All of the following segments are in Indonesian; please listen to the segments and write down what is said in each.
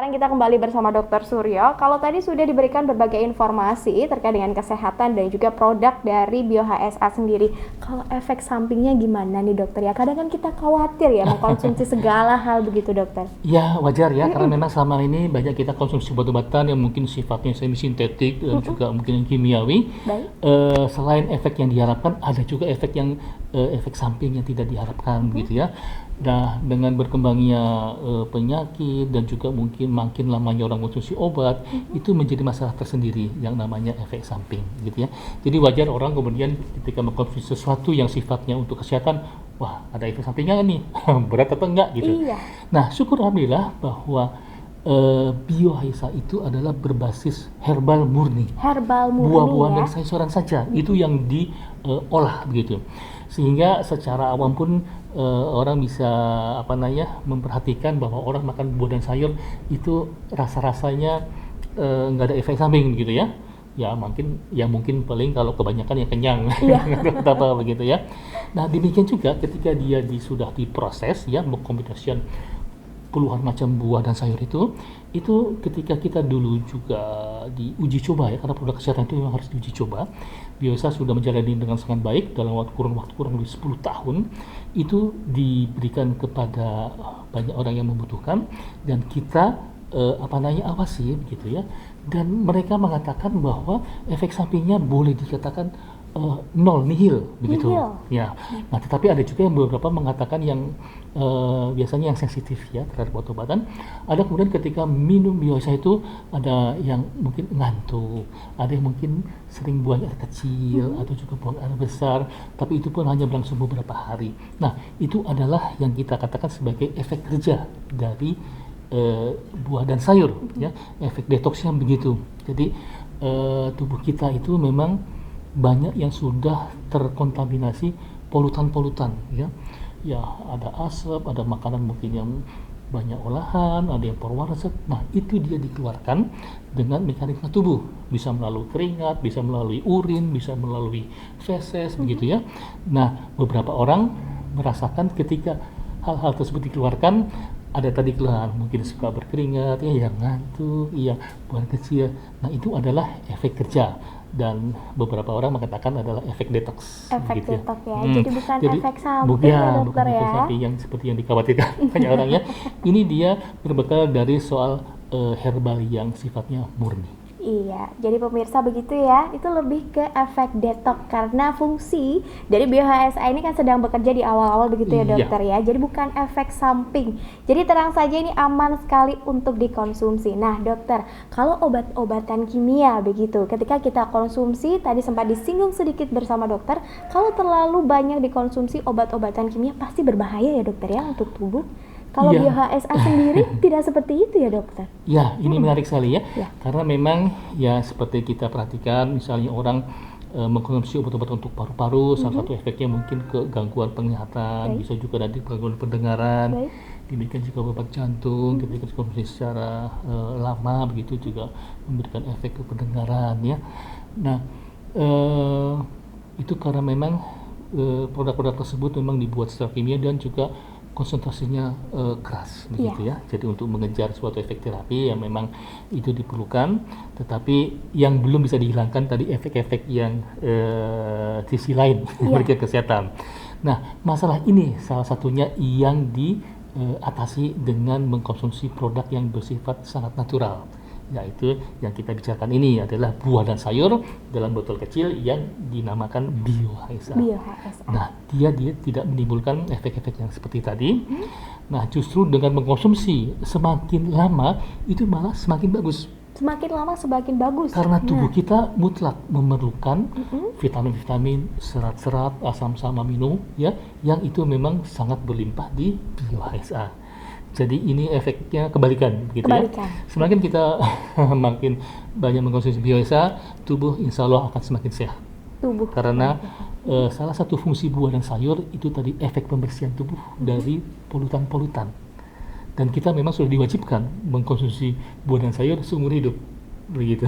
sekarang kita kembali bersama Dr. Suryo. Kalau tadi sudah diberikan berbagai informasi terkait dengan kesehatan dan juga produk dari BioHSA sendiri. Kalau efek sampingnya gimana nih dokter ya? Kadang kan kita khawatir ya mengkonsumsi segala hal begitu dokter. Ya wajar ya, karena memang selama ini banyak kita konsumsi obat-obatan yang mungkin sifatnya semi sintetik dan juga mungkin yang kimiawi. Baik. Selain efek yang diharapkan, ada juga efek yang efek samping yang tidak diharapkan gitu ya. Nah, dengan berkembangnya penyakit dan juga mungkin makin lamanya orang konsumsi obat, itu menjadi masalah tersendiri yang namanya efek samping gitu ya. Jadi wajar orang kemudian ketika mengkonsumsi sesuatu yang sifatnya untuk kesehatan, wah ada efek sampingnya nih, berat atau enggak gitu. Iya. Nah, syukur alhamdulillah bahwa BioHSA itu adalah berbasis herbal murni. Herbal murni Buah-buahan ya. dan sayuran saja itu yang diolah begitu, sehingga secara awam pun orang bisa memperhatikan bahwa orang makan buah dan sayur itu rasa-rasanya nggak ada efek samping gitu ya. Mungkin paling kalau kebanyakan ya kenyang atau apa begitu ya. Nah demikian juga ketika dia sudah diproses ya, mengkombinasikan puluhan macam buah dan sayur itu ketika kita dulu juga diuji coba ya, karena produk kesehatan itu memang harus diuji coba. Biasa sudah menjalani dengan sangat baik dalam waktu kurang lebih 10 tahun, itu diberikan kepada banyak orang yang membutuhkan dan kita awasi begitu ya, dan mereka mengatakan bahwa efek sampingnya boleh dikatakan nol, nihil begitu ya. Nah tetapi ada juga yang beberapa mengatakan yang biasanya yang sensitif ya terhadap obat-obatan. Ada kemudian ketika minum BioHSA itu ada yang mungkin ngantuk, ada yang mungkin sering buang air kecil atau juga buang air besar, tapi itu pun hanya berlangsung beberapa hari. Nah itu adalah yang kita katakan sebagai efek kerja dari buah dan sayur ya, efek detoksnya begitu. Jadi tubuh kita itu memang banyak yang sudah terkontaminasi polutan-polutan ya. Ya ada asap, ada makanan mungkin yang banyak olahan, ada yang berwarna. Nah itu dia dikeluarkan dengan mekanisme tubuh, bisa melalui keringat, bisa melalui urin, bisa melalui feses begitu ya. Nah beberapa orang merasakan ketika hal-hal tersebut dikeluarkan, ada tadi keluhan mungkin suka berkeringat ya, yang ngantuk, ya buang kecil. Nah itu adalah efek kerja, dan beberapa orang mengatakan adalah efek detox. Efek gitu detox ya. Jadi bukan efek samping bukan, ya dokter bukan efek ya. samping yang seperti yang dikhawatirkan banyak orang ya. Ini dia berbekal dari soal herbal yang sifatnya murni. Iya, jadi pemirsa begitu ya, itu lebih ke efek detox karena fungsi dari BioHSA ini kan sedang bekerja di awal-awal begitu ya dokter ya, jadi bukan efek samping. Jadi terang saja ini aman sekali untuk dikonsumsi. Nah dokter, kalau obat-obatan kimia begitu, ketika kita konsumsi, tadi sempat disinggung sedikit bersama dokter, kalau terlalu banyak dikonsumsi obat-obatan kimia pasti berbahaya ya dokter ya untuk tubuh. Kalau BioHSA sendiri tidak seperti itu ya dokter? Ya, ini menarik sekali ya. Karena memang ya seperti kita perhatikan misalnya orang mengkonsumsi obat-obat untuk paru-paru, salah satu efeknya mungkin ke gangguan penglihatan, bisa juga nanti gangguan pendengaran. Demikian juga obat jantung, ketika dikonsumsi secara lama begitu juga memberikan efek ke pendengaran ya. Nah, itu karena memang produk-produk tersebut memang dibuat secara kimia dan juga konsentrasinya keras begitu ya. Jadi untuk mengejar suatu efek terapi yang memang itu diperlukan, tetapi yang belum bisa dihilangkan tadi efek-efek yang sisi lain bagi kesehatan. Nah, masalah ini salah satunya yang diatasi dengan mengkonsumsi produk yang bersifat sangat natural. Yaitu yang kita bicarakan ini adalah buah dan sayur dalam botol kecil yang dinamakan BioHSA. Nah, dia tidak menimbulkan efek-efek yang seperti tadi. Nah, justru dengan mengkonsumsi semakin lama itu malah semakin bagus. Semakin lama semakin bagus. Karena tubuh kita mutlak memerlukan vitamin-vitamin, serat-serat, asam-asam amino ya, yang itu memang sangat berlimpah di BioHSA. Jadi ini efeknya kebalikan gitu ya. Semakin kita makin banyak mengkonsumsi BioHSA, tubuh insya Allah akan semakin sehat. Karena salah satu fungsi buah dan sayur itu tadi efek pembersihan tubuh dari polutan-polutan. Dan kita memang sudah diwajibkan mengkonsumsi buah dan sayur seumur hidup. Begitu.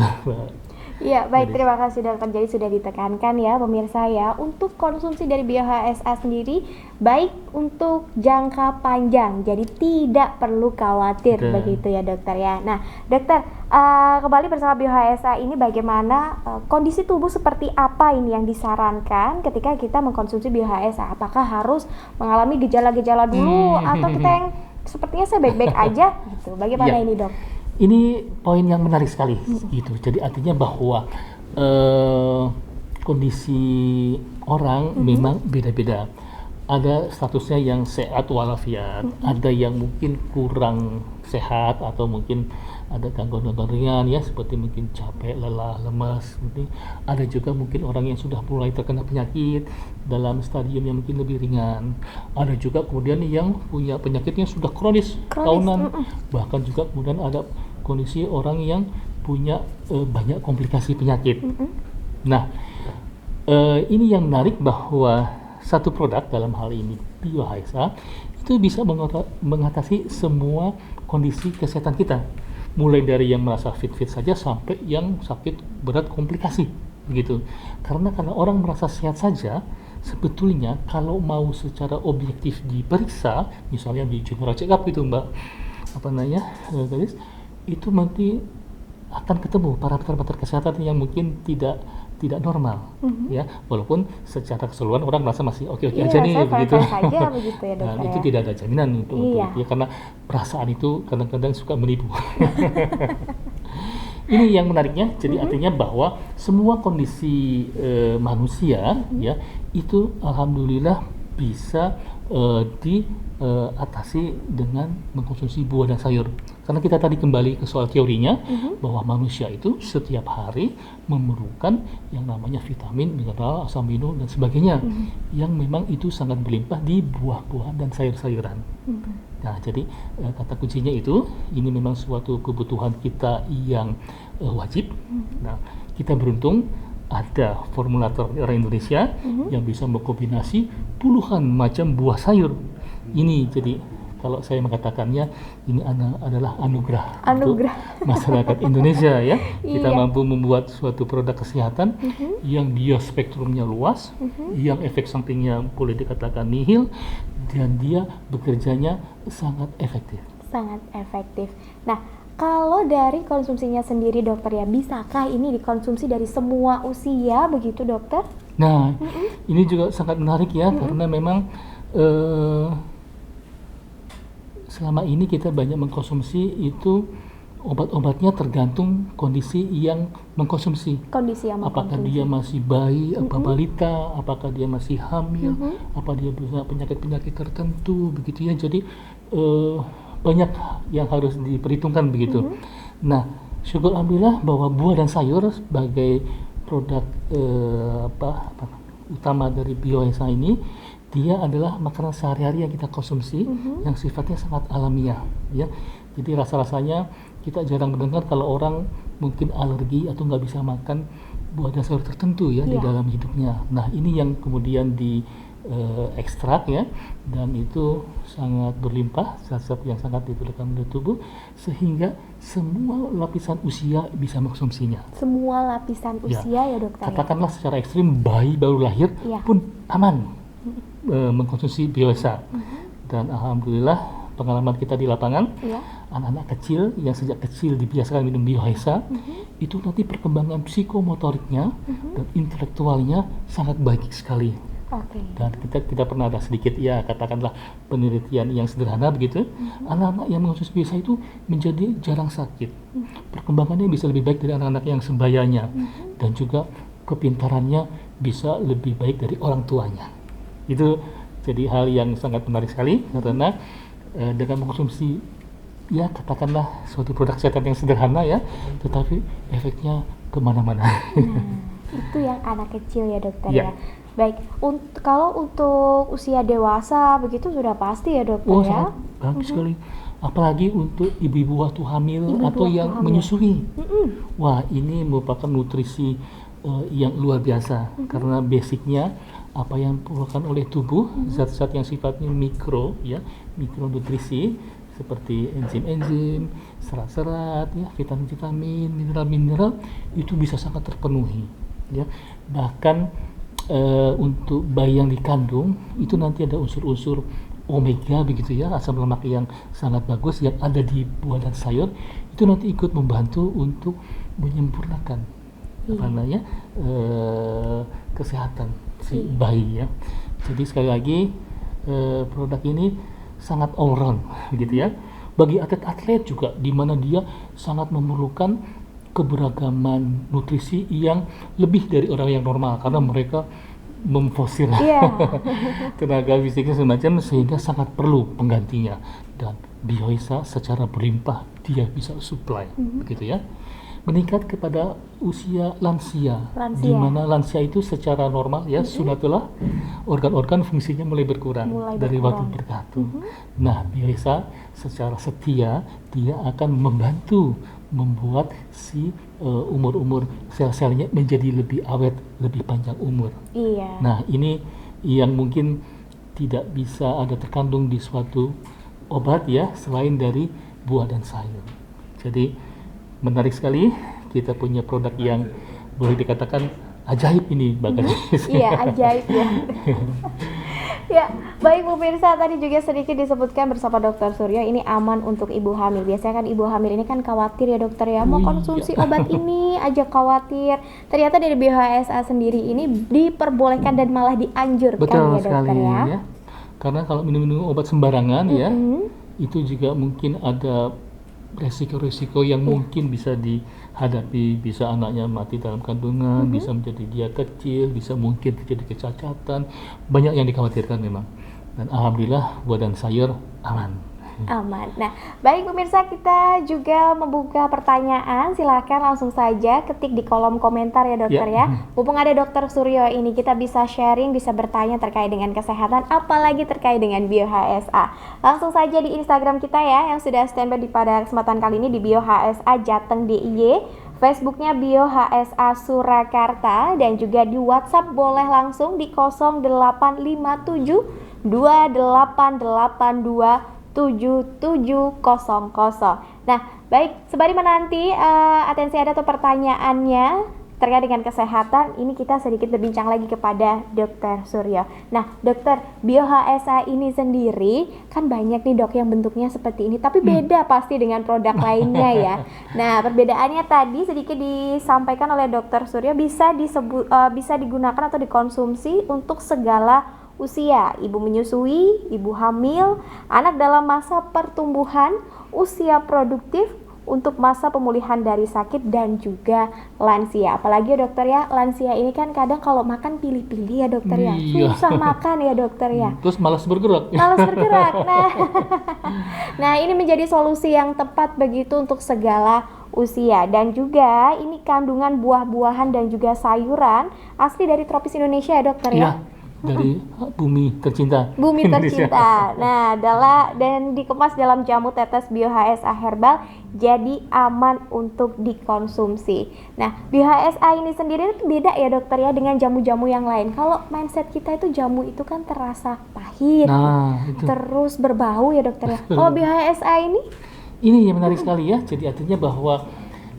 Iya, baik, Jadi, terima kasih dokter. Jadi sudah ditekankan ya pemirsa ya, untuk konsumsi dari BioHSA sendiri baik untuk jangka panjang, jadi tidak perlu khawatir Betul. begitu ya dokter ya. Nah dokter, kembali bersama BioHSA ini bagaimana kondisi tubuh seperti apa ini yang disarankan ketika kita mengkonsumsi BioHSA? Apakah harus mengalami gejala-gejala dulu atau kita yang sepertinya saya baik-baik aja gitu? Bagaimana Ya. ini dok? Ini poin yang menarik sekali gitu. Jadi artinya bahwa kondisi orang memang beda-beda. Ada statusnya yang sehat walafiat, ada yang mungkin kurang sehat atau mungkin ada gangguan-gangguan ringan ya, seperti mungkin capek, lelah, lemas. Ada juga mungkin orang yang sudah mulai terkena penyakit dalam stadium yang mungkin lebih ringan. Ada juga kemudian yang punya penyakitnya sudah kronis tahunan. Bahkan juga kemudian ada kondisi orang yang punya banyak komplikasi penyakit. Nah, ini yang menarik bahwa satu produk dalam hal ini BioHSA itu bisa mengatasi semua kondisi kesehatan kita, mulai dari yang merasa fit-fit saja sampai yang sakit berat komplikasi begitu. Karena orang merasa sehat saja, sebetulnya kalau mau secara objektif diperiksa, misalnya di general check up gitu Mbak, Galis, itu nanti akan ketemu parameter-parameter kesehatan yang mungkin tidak normal, ya, walaupun secara keseluruhan orang merasa masih oke-oke aja nih begitu. Saja begitu ya dokter. Dan itu tidak ada jaminan untuk ya, karena perasaan itu kadang-kadang suka menipu. Ini yang menariknya, jadi artinya bahwa semua kondisi manusia ya itu alhamdulillah bisa diatasi dengan mengkonsumsi buah dan sayur. Karena kita tadi kembali ke soal teorinya bahwa manusia itu setiap hari memerlukan yang namanya vitamin, mineral, asam amino dan sebagainya yang memang itu sangat berlimpah di buah-buahan dan sayur-sayuran. Nah, jadi kata kuncinya itu ini memang suatu kebutuhan kita yang wajib. Nah, kita beruntung ada formulator orang Indonesia yang bisa mengkombinasi puluhan macam buah sayur. Ini jadi kalau saya mengatakannya ini adalah anugerah untuk masyarakat Indonesia ya. Kita mampu membuat suatu produk kesehatan yang dia spektrumnya luas, yang efek sampingnya boleh dikatakan nihil, dan dia bekerjanya sangat efektif. Sangat efektif. Nah, kalau dari konsumsinya sendiri dokter ya, bisakah ini dikonsumsi dari semua usia begitu dokter? Nah, ini juga sangat menarik ya, karena memang selama ini kita banyak mengkonsumsi itu obat-obatnya tergantung kondisi yang mengkonsumsi. Kondisi yang apakah dia masih bayi, apa balita, apakah dia masih hamil, apa dia punya penyakit-penyakit tertentu begitu ya. Jadi banyak yang harus diperhitungkan begitu. Nah, syukur alhamdulillah bahwa buah dan sayur sebagai produk utama dari BioHSA ini, dia adalah makanan sehari-hari yang kita konsumsi yang sifatnya sangat alamiah ya. Jadi rasa-rasanya kita jarang mendengar kalau orang mungkin alergi atau nggak bisa makan buah dan sayur tertentu ya di dalam hidupnya. Nah, ini yang kemudian di ekstrak ya, dan itu sangat berlimpah zat-zat yang sangat diperlukan oleh tubuh sehingga semua lapisan usia bisa mengkonsumsinya. Semua lapisan usia ya dokter. Katakanlah secara ekstrim bayi baru lahir pun aman mengkonsumsi BioHSA. Dan alhamdulillah pengalaman kita di lapangan, anak-anak kecil yang sejak kecil dibiasakan minum BioHSA itu nanti perkembangan psikomotoriknya dan intelektualnya sangat baik sekali. Dan kita pernah ada sedikit ya katakanlah penelitian yang sederhana begitu, anak-anak yang mengkonsumsi BioHSA itu menjadi jarang sakit, perkembangannya bisa lebih baik dari anak-anak yang sembayanya, dan juga kepintarannya bisa lebih baik dari orang tuanya. Itu jadi hal yang sangat menarik sekali karena dengan mengkonsumsi ya katakanlah suatu produk kesehatan yang sederhana ya, tetapi efeknya kemana-mana. Itu yang anak kecil ya dokter ya. Baik, kalau untuk usia dewasa begitu sudah pasti ya dokter ya. Sangat bagus sekali. Apalagi untuk ibu-ibu waktu hamil atau yang menyusui. Wah, ini merupakan nutrisi yang luar biasa karena basicnya apa yang diperlukan oleh tubuh, zat-zat yang sifatnya mikronutrisi seperti enzim-enzim, serat-serat, ya, vitamin-vitamin, mineral-mineral itu bisa sangat terpenuhi, ya. Bahkan untuk bayi yang dikandung itu nanti ada unsur-unsur omega begitu ya, asam lemak yang sangat bagus yang ada di buah dan sayur itu nanti ikut membantu untuk menyempurnakan apa namanya kesehatan si bayi ya. Jadi sekali lagi produk ini sangat all round gitu ya. Bagi atlet-atlet juga di mana dia sangat memerlukan keberagaman nutrisi yang lebih dari orang yang normal karena mereka memfosil tenaga fisiknya semacam sehingga sangat perlu penggantinya dan Bioesa secara berlimpah dia bisa supply begitu ya. Meningkat kepada usia lansia. Di mana lansia itu secara normal ya sunatullah organ-organ fungsinya mulai berkurang dari waktu ke waktu. Nah, Bioesa secara setia dia akan membantu membuat si umur-umur sel-selnya menjadi lebih awet, lebih panjang umur. Iya. Nah, ini yang mungkin tidak bisa ada terkandung di suatu obat ya selain dari buah dan sayur. Jadi menarik sekali kita punya produk yang boleh dikatakan ajaib ini bahkan. Iya, ajaib ya. Ya, baik pemirsa, tadi juga sedikit disebutkan bersama Dokter Suryo ini aman untuk ibu hamil. Biasanya kan ibu hamil ini kan khawatir ya dokter ya, mau konsumsi obat ini aja khawatir. Ternyata dari BHSA sendiri ini diperbolehkan dan malah dianjurkan. Betul ya dokter sekali, ya. Karena kalau minum-minum obat sembarangan ya, itu juga mungkin ada resiko-resiko yang mungkin bisa dihadapi, bisa anaknya mati dalam kandungan, bisa menjadi dia kecil, bisa mungkin terjadi kecacatan, banyak yang dikhawatirkan memang. Dan alhamdulillah buah dan sayur aman. Aman. Nah, baik pemirsa, kita juga membuka pertanyaan. Silakan langsung saja ketik di kolom komentar ya dokter ya. Mumpung ada Dokter Suryo ini, kita bisa sharing, bisa bertanya terkait dengan kesehatan, apalagi terkait dengan BioHSA. Langsung saja di Instagram kita ya, yang sudah standby pada kesempatan kali ini di BioHSA Jateng DIY. Facebooknya BioHSA Surakarta, dan juga di WhatsApp boleh langsung di 0857 2882 7700. Nah, baik, sembari menanti atensi ada atau pertanyaannya terkait dengan kesehatan, ini kita sedikit berbincang lagi kepada Dokter Suryo. Nah, dokter, BioHSA ini sendiri kan banyak nih dok yang bentuknya seperti ini, tapi beda pasti dengan produk lainnya ya. Nah, perbedaannya tadi sedikit disampaikan oleh Dokter Suryo, bisa digunakan atau dikonsumsi untuk segala usia, ibu menyusui, ibu hamil, anak dalam masa pertumbuhan, usia produktif, untuk masa pemulihan dari sakit, dan juga lansia. Apalagi ya dokter ya, lansia ini kan kadang kalau makan pilih-pilih ya dokter ya, susah makan ya dokter ya. Terus malas bergerak. Nah, ini menjadi solusi yang tepat begitu untuk segala usia. Dan juga ini kandungan buah-buahan dan juga sayuran asli dari tropis Indonesia ya dokter ya. Dari bumi tercinta. Nah, dan dikemas dalam jamu tetes BioHSA herbal, jadi aman untuk dikonsumsi. Nah, BioHSA ini sendiri itu beda ya dokter ya dengan jamu-jamu yang lain. Kalau mindset kita itu jamu itu kan terasa pahit, terus berbau ya dokter ya. Kalau BioHSA ini yang menarik sekali ya. Jadi artinya bahwa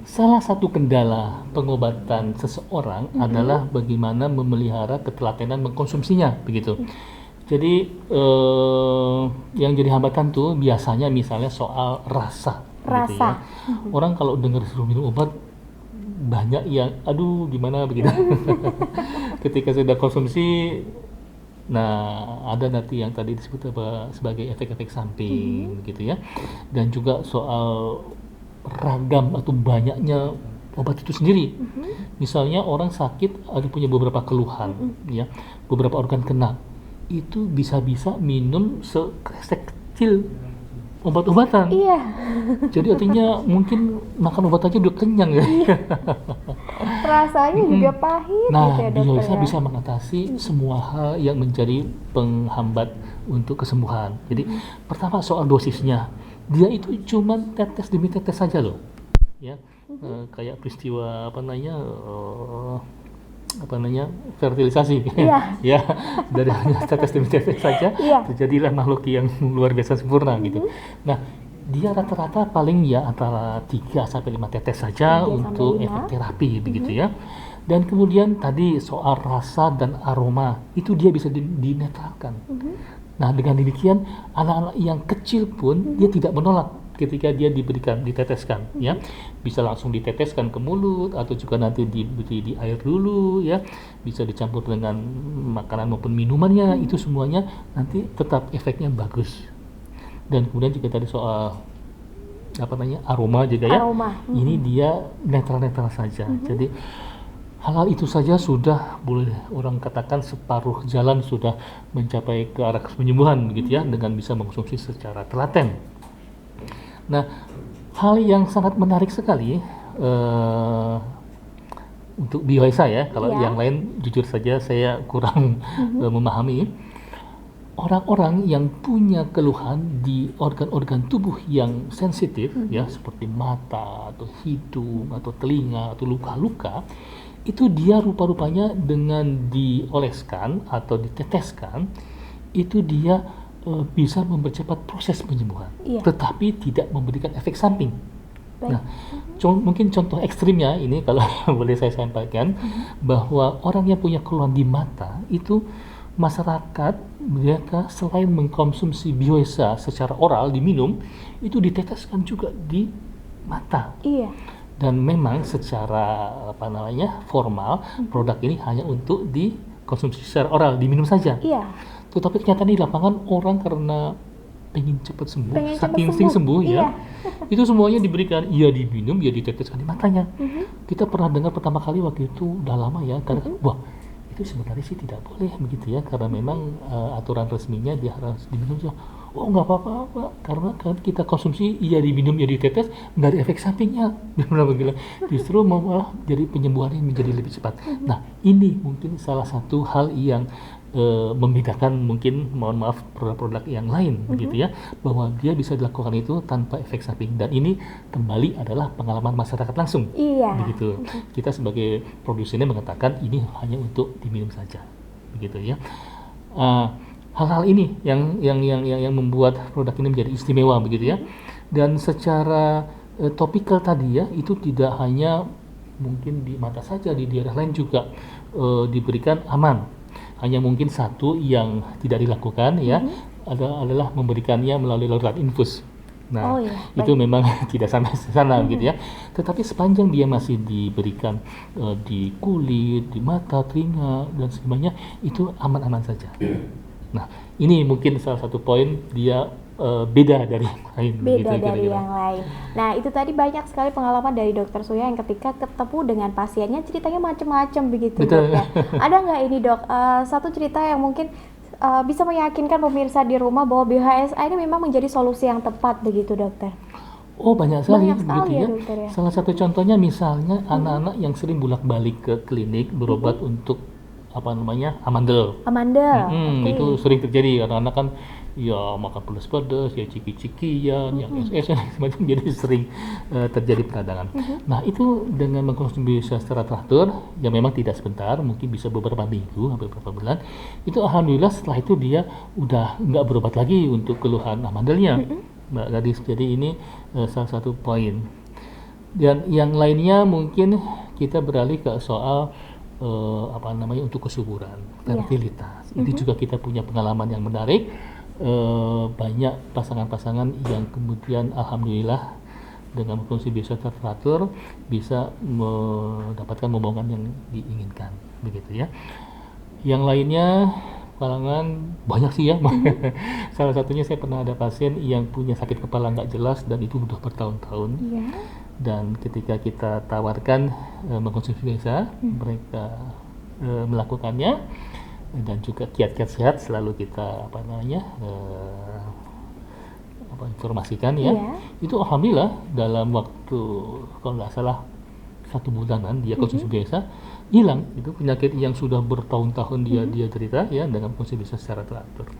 salah satu kendala pengobatan seseorang adalah bagaimana memelihara ketelatenan mengkonsumsinya, begitu. Jadi yang jadi hambatan tuh biasanya misalnya soal rasa. Gitu ya. Orang kalau dengar suruh minum obat banyak yang aduh gimana begitu. Ketika sudah konsumsi, nah ada nanti yang tadi disebut sebagai efek-efek samping, gitu ya. Dan juga soal ragam atau banyaknya obat itu sendiri. Misalnya orang sakit ada punya beberapa keluhan, ya, beberapa organ kena, itu bisa-bisa minum sekresek kecil obat-obatan. Jadi artinya mungkin makan obat aja udah kenyang ya. Rasanya juga pahit. Nah, gitu ya, Bioesa bisa mengatasi semua hal yang menjadi penghambat untuk kesembuhan. Jadi pertama soal dosisnya. Dia itu cuma tetes demi tetes saja loh, ya, kayak peristiwa fertilisasi, ya, dari hanya tetes demi tetes saja terjadilah makhluk yang luar biasa sempurna gitu. Nah, dia rata-rata paling ya antara 3 sampai 5 tetes saja 3 untuk sampai 5. efek terapi begitu ya. Dan kemudian tadi soal rasa dan aroma itu dia bisa dinetralkan. Nah, dengan demikian anak-anak yang kecil pun dia tidak menolak ketika dia diteteskan ya. Bisa langsung diteteskan ke mulut atau juga nanti diberi di air dulu ya. Bisa dicampur dengan makanan maupun minumannya, itu semuanya nanti tetap efeknya bagus. Dan kemudian juga tadi soal aroma juga ya. Ini dia netral-netral saja. Jadi hal-hal itu saja sudah boleh orang katakan separuh jalan sudah mencapai ke arah penyembuhan begitu ya, dengan bisa mengkonsumsi secara telaten. Nah, hal yang sangat menarik sekali untuk bioesa ya, kalau yang lain jujur saja saya kurang memahami. Orang-orang yang punya keluhan di organ-organ tubuh yang sensitif ya, seperti mata atau hidung atau telinga atau luka-luka, itu dia rupa-rupanya dengan dioleskan atau diteteskan itu dia bisa mempercepat proses penyembuhan, tetapi tidak memberikan efek samping. Nah, mungkin contoh ekstrimnya ini kalau boleh saya sampaikan, bahwa orang yang punya keluhan di mata itu masyarakat mereka selain mengkonsumsi bioesa secara oral diminum, itu diteteskan juga di mata. Dan memang secara formal produk ini hanya untuk dikonsumsi secara oral, diminum saja. Tetapi kenyataan di lapangan orang karena pengen cepat sembuh, saking sembuh ya, itu semuanya diberikan, diminum, diteteskan di matanya. Kita pernah dengar pertama kali waktu itu udah lama ya, karena wah itu sebenarnya sih tidak boleh begitu ya, karena memang aturan resminya dia harus diminum saja. Oh nggak apa-apa, karena kan kita konsumsi diminum ditetes nggak ada efek sampingnya. Justru malah jadi penyembuhannya menjadi lebih cepat. Nah, ini mungkin salah satu hal yang membedakan mungkin, mohon maaf, produk-produk yang lain begitu ya, bahwa dia bisa dilakukan itu tanpa efek samping. Dan ini kembali adalah pengalaman masyarakat langsung. Begitu. Kita sebagai produsennya mengatakan ini hanya untuk diminum saja begitu ya. Hal-hal ini yang membuat produk ini menjadi istimewa begitu ya. Dan secara topikal tadi ya, itu tidak hanya mungkin di mata saja, di daerah lain juga diberikan aman. Hanya mungkin satu yang tidak dilakukan ya, adalah memberikannya melalui larutan infus. Nah, itu memang tidak sampai sana gitu ya. Tetapi sepanjang dia masih diberikan di kulit, di mata, telinga dan sebagainya, itu aman-aman saja. Nah, ini mungkin salah satu poin dia beda dari yang lain. Beda gitu, dari yang lain. Nah, itu tadi banyak sekali pengalaman dari Dokter Surya yang ketika ketemu dengan pasiennya ceritanya macam-macam begitu, Dok ya. Ada nggak ini, Dok, satu cerita yang mungkin bisa meyakinkan pemirsa di rumah bahwa BHSA ini memang menjadi solusi yang tepat begitu, Dokter? Oh, banyak sekali begitu ya, Dokter, ya. Salah satu contohnya misalnya anak-anak yang sering bolak-balik ke klinik berobat untuk amandel. Itu sering terjadi karena anak kan ya makan pedas-pedas, ya ciki-cikian, yang es-es semacam, jadi sering terjadi peradangan. Nah, itu dengan mengkonsumsi secara teratur, yang memang tidak sebentar, mungkin bisa beberapa minggu, hampir beberapa bulan, itu alhamdulillah setelah itu dia udah nggak berobat lagi untuk keluhan amandelnya, Mbak Gadis. Jadi ini salah satu poin. Dan yang lainnya mungkin kita beralih ke soal untuk kesuburan, fertilitas. Itu juga kita punya pengalaman yang menarik. Banyak pasangan-pasangan yang kemudian alhamdulillah dengan mengkonsumsi bioesa teratur bisa mendapatkan momongan yang diinginkan begitu ya. Yang lainnya kalangan banyak sih ya. Salah satunya saya pernah ada pasien yang punya sakit kepala nggak jelas dan itu udah bertahun-tahun. Dan ketika kita tawarkan mengkonsumsi bioesa, mereka melakukannya. Dan juga kiat-kiat sehat selalu kita informasikan ya. Itu alhamdulillah dalam waktu kalau nggak salah 1 bulanan dia konsumsi bioesa, hilang itu penyakit yang sudah bertahun-tahun dia derita ya, dengan konsumsi bioesa secara teratur.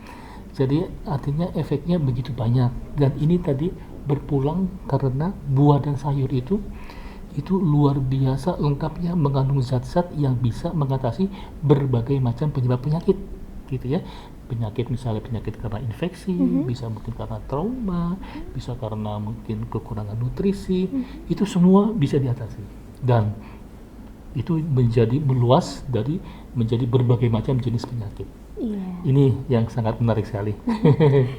Jadi artinya efeknya begitu banyak, dan ini tadi berpulang karena buah dan sayur itu luar biasa lengkapnya mengandung zat-zat yang bisa mengatasi berbagai macam penyebab penyakit gitu ya. penyakit, misalnya penyakit karena infeksi, bisa mungkin karena trauma, bisa karena mungkin kekurangan nutrisi, itu semua bisa diatasi. Dan itu menjadi meluas dari menjadi berbagai macam jenis penyakit. Iya. Ini yang sangat menarik sekali.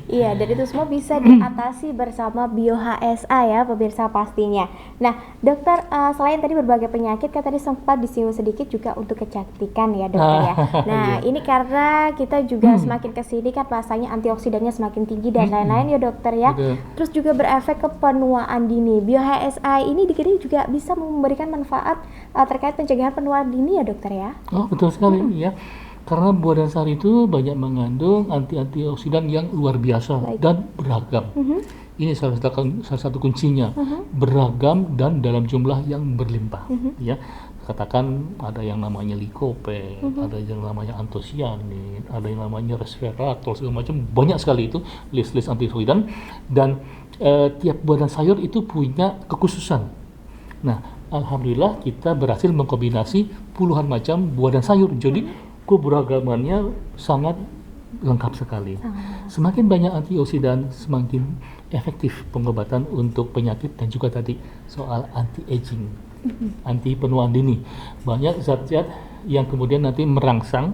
Iya, dan itu semua bisa diatasi bersama BioHSA ya pemirsa pastinya. Nah dokter, selain tadi berbagai penyakit kan tadi sempat disinggung sedikit juga untuk kecantikan ya dokter ya. Nah ini karena kita juga semakin kesini kan rasanya antioksidannya semakin tinggi dan lain-lain ya dokter ya. Betul. Terus juga berefek ke penuaan dini. BioHSA ini dikira juga bisa memberikan manfaat terkait pencegahan penuaan dini ya dokter ya. Oh betul sekali ya. Karena buah dan sayur itu banyak mengandung antioksidan yang luar biasa. Baik. Dan beragam. Ini salah satu kuncinya, beragam dan dalam jumlah yang berlimpah. Ya, katakan ada yang namanya lycopene, ada yang namanya anthocyanin, ada yang namanya resveratrol, segala macam, banyak sekali itu list-list antioksidan. Dan tiap buah dan sayur itu punya kekhususan. Nah, alhamdulillah kita berhasil mengkombinasi puluhan macam buah dan sayur. Jadi keberagamannya sangat lengkap sekali. Semakin banyak antioksidan, semakin efektif pengobatan untuk penyakit dan juga tadi soal anti-aging, anti penuaan dini. Banyak zat-zat yang kemudian nanti merangsang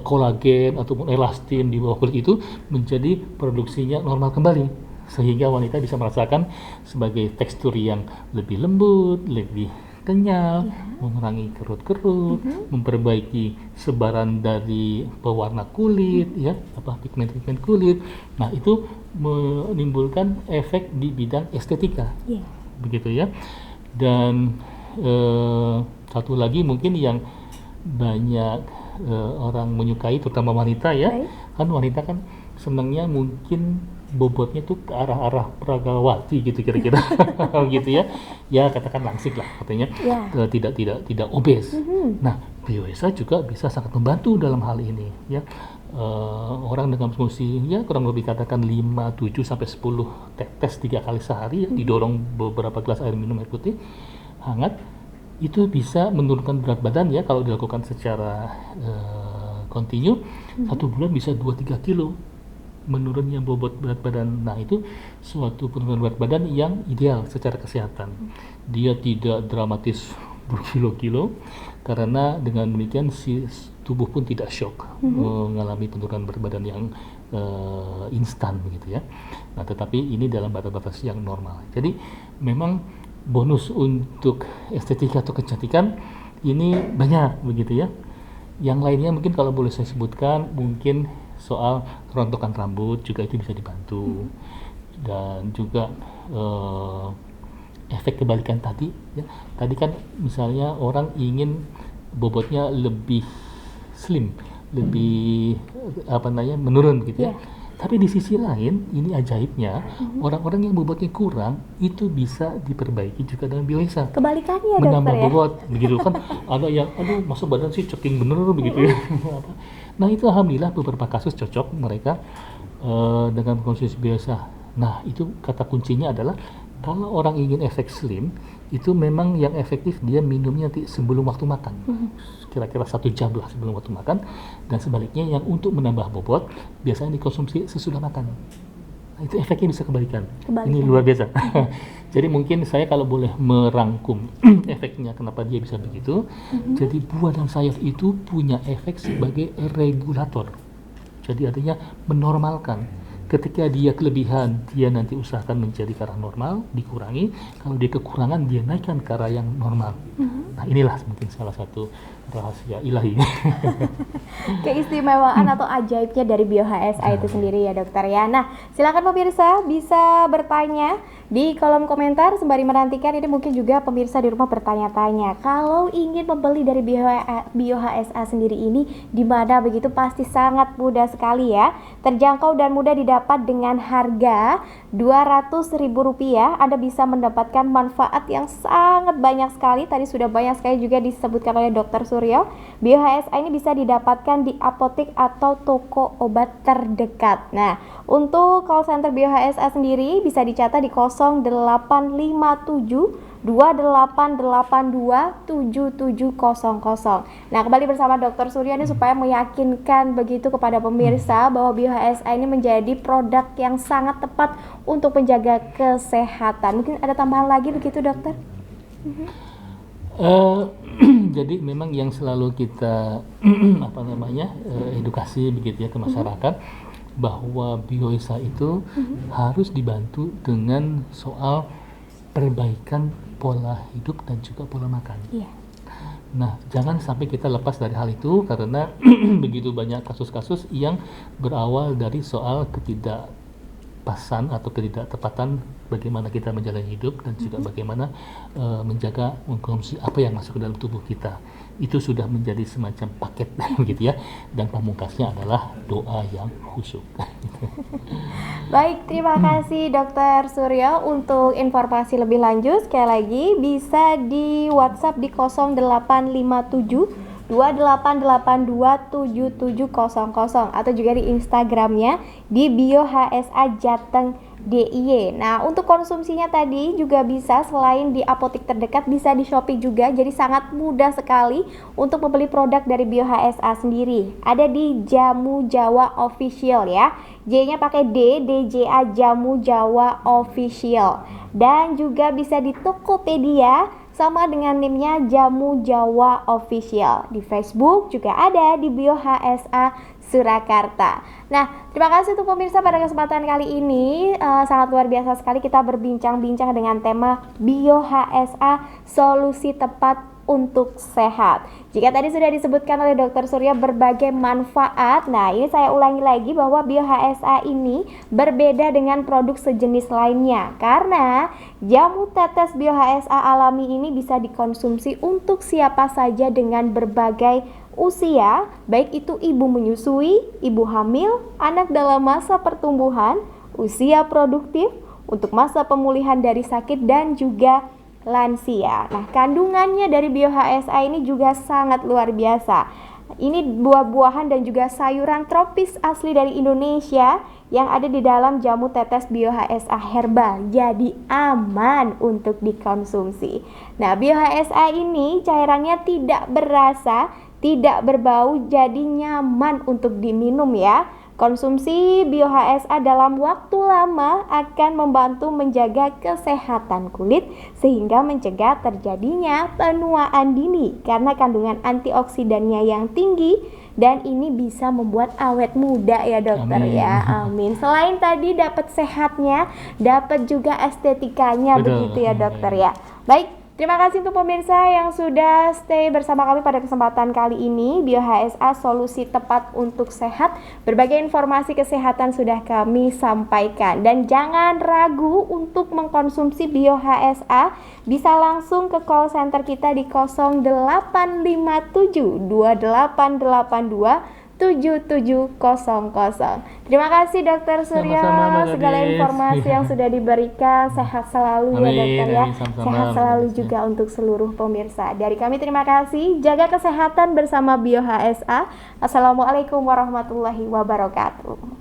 kolagen ataupun elastin di bawah kulit itu menjadi produksinya normal kembali, sehingga wanita bisa merasakan sebagai tekstur yang lebih lembut, lebih kenyal, mengurangi kerut-kerut, memperbaiki sebaran dari pewarna kulit, ya, pigmen-pigmen kulit. Nah, itu menimbulkan efek di bidang estetika, begitu ya. Dan satu lagi mungkin yang banyak orang menyukai, terutama wanita ya, kan wanita kan senangnya mungkin bobotnya tuh ke arah-arah Pragawati gitu kira-kira, gitu ya. Ya katakan langsing lah katanya, tidak obes. Nah, BioHSA juga bisa sangat membantu dalam hal ini ya. Orang dengan konsumsi ya kurang lebih katakan 5, 7 sampai 10 tetes 3 kali sehari ya, didorong beberapa gelas air minum air putih hangat, itu bisa menurunkan berat badan ya kalau dilakukan secara kontinu. 1 bulan bisa 2-3 kilo menurunnya bobot berat badan. Nah, itu suatu penurunan berat badan yang ideal secara kesehatan. Dia tidak dramatis berkilo-kilo, karena dengan demikian si tubuh pun tidak shock mengalami penurunan berat badan yang instan begitu ya. Nah, tetapi ini dalam batas-batas yang normal. Jadi memang bonus untuk estetika atau kecantikan ini banyak begitu ya. Yang lainnya mungkin kalau boleh saya sebutkan, mungkin soal kerontokan rambut juga itu bisa dibantu. Dan juga efek kebalikan tadi ya. Tadi kan misalnya orang ingin bobotnya lebih slim, lebih menurun gitu ya. Tapi di sisi lain, ini ajaibnya, orang-orang yang bobotnya kurang itu bisa diperbaiki juga dengan BioHSA. Kebalikannya menambah dokter bobot begitu kan. Ada yang masa badan sih ceking bener begitu ya. Nah, itu alhamdulillah beberapa kasus cocok mereka dengan konsumsi BioHSA. Nah, itu kata kuncinya adalah kalau orang ingin efek slim, itu memang yang efektif dia minumnya nanti sebelum waktu makan, kira-kira 1 jam lah sebelum waktu makan. Dan sebaliknya yang untuk menambah bobot biasanya dikonsumsi sesudah makan. Nah, itu efeknya bisa kebalikan. Ini luar biasa. Jadi mungkin saya kalau boleh merangkum efeknya kenapa dia bisa begitu. Jadi buah dan sayur itu punya efek sebagai regulator. Jadi artinya menormalkan. Ketika dia kelebihan, dia nanti usahakan menjadi ke arah normal, dikurangi. Kalau dia kekurangan, dia naikkan ke arah yang normal. Nah, inilah mungkin salah satu rahasia ilahi. Keistimewaan atau ajaibnya dari BioHSA itu sendiri ya dokter ya. Nah, silakan pemirsa bisa bertanya di kolom komentar sembari menantikan. Ini mungkin juga pemirsa di rumah bertanya-tanya, kalau ingin membeli dari BioHSA sendiri ini di mana begitu, pasti sangat mudah sekali ya. Terjangkau dan mudah didapat dengan harga Rp200.000. Anda bisa mendapatkan manfaat yang sangat banyak sekali. Tadi sudah banyak sekali juga disebutkan oleh Dr. Suryo. BioHSA ini bisa didapatkan di apotek atau toko obat terdekat. Nah, untuk call center BioHSA sendiri bisa dicatat di 0812 0857 2882 7700. Nah, kembali bersama Dr. Surya ini supaya meyakinkan begitu kepada pemirsa bahwa BioHSA ini menjadi produk yang sangat tepat untuk menjaga kesehatan. Mungkin ada tambahan lagi begitu, dokter? Jadi memang yang selalu kita edukasi begitu ya ke masyarakat bahwa BioHSA itu harus dibantu dengan soal perbaikan pola hidup dan juga pola makan. Iya. Nah, jangan sampai kita lepas dari hal itu karena begitu banyak kasus-kasus yang berawal dari soal ketidakpasan atau ketidaktepatan bagaimana kita menjalani hidup dan juga bagaimana menjaga mengkonsumsi apa yang masuk ke dalam tubuh kita. Itu sudah menjadi semacam paket begitu ya, dan pamungkasnya adalah doa yang khusyuk. Baik, terima kasih Dr. Surya untuk informasi lebih lanjut. Sekali lagi bisa di WhatsApp di 0857 28827700 atau juga di Instagramnya di BioHSA Jateng DIY. Nah, untuk konsumsinya tadi juga bisa selain di apotek terdekat bisa di Shopee juga. Jadi sangat mudah sekali untuk membeli produk dari BioHSA sendiri. Ada di Jamu Jawa Official ya. J-nya pakai D, DJA Jamu Jawa Official. Dan juga bisa di Tokopedia sama dengan NIM-nya Jamu Jawa Official. Di Facebook juga ada di BioHSA Surakarta. Nah, terima kasih untuk pemirsa pada kesempatan kali ini. Sangat luar biasa sekali kita berbincang-bincang dengan tema BioHSA solusi tepat untuk sehat. Jika tadi sudah disebutkan oleh Dr. Surya berbagai manfaat, nah ini saya ulangi lagi bahwa BioHSA ini berbeda dengan produk sejenis lainnya karena jamu tetes BioHSA alami ini bisa dikonsumsi untuk siapa saja dengan berbagai usia, baik itu ibu menyusui, ibu hamil, anak dalam masa pertumbuhan, usia produktif, untuk masa pemulihan dari sakit dan juga lansia. Nah, kandungannya dari BioHSA ini juga sangat luar biasa. Ini buah-buahan dan juga sayuran tropis asli dari Indonesia yang ada di dalam jamu tetes BioHSA herbal. Jadi aman untuk dikonsumsi. Nah, BioHSA ini cairannya tidak berasa, tidak berbau, jadi nyaman untuk diminum ya. Konsumsi BioHSA dalam waktu lama akan membantu menjaga kesehatan kulit sehingga mencegah terjadinya penuaan dini karena kandungan antioksidannya yang tinggi dan ini bisa membuat awet muda ya dokter. Amin. Ya. Amin. Selain tadi dapat sehatnya, dapat juga estetikanya. Betul. Begitu ya dokter ya. Baik. Terima kasih untuk pemirsa yang sudah stay bersama kami pada kesempatan kali ini. BioHSA solusi tepat untuk sehat. Berbagai informasi kesehatan sudah kami sampaikan. Dan jangan ragu untuk mengkonsumsi BioHSA. Bisa langsung ke call center kita di 0857 2882 7700. Terima kasih Dr. Surya. Segala informasi yang sudah diberikan. Sehat selalu. Amin, ya dokter ya. Sehat selalu juga untuk seluruh pemirsa. Dari kami terima kasih. Jaga kesehatan bersama BioHSA. Assalamualaikum warahmatullahi wabarakatuh.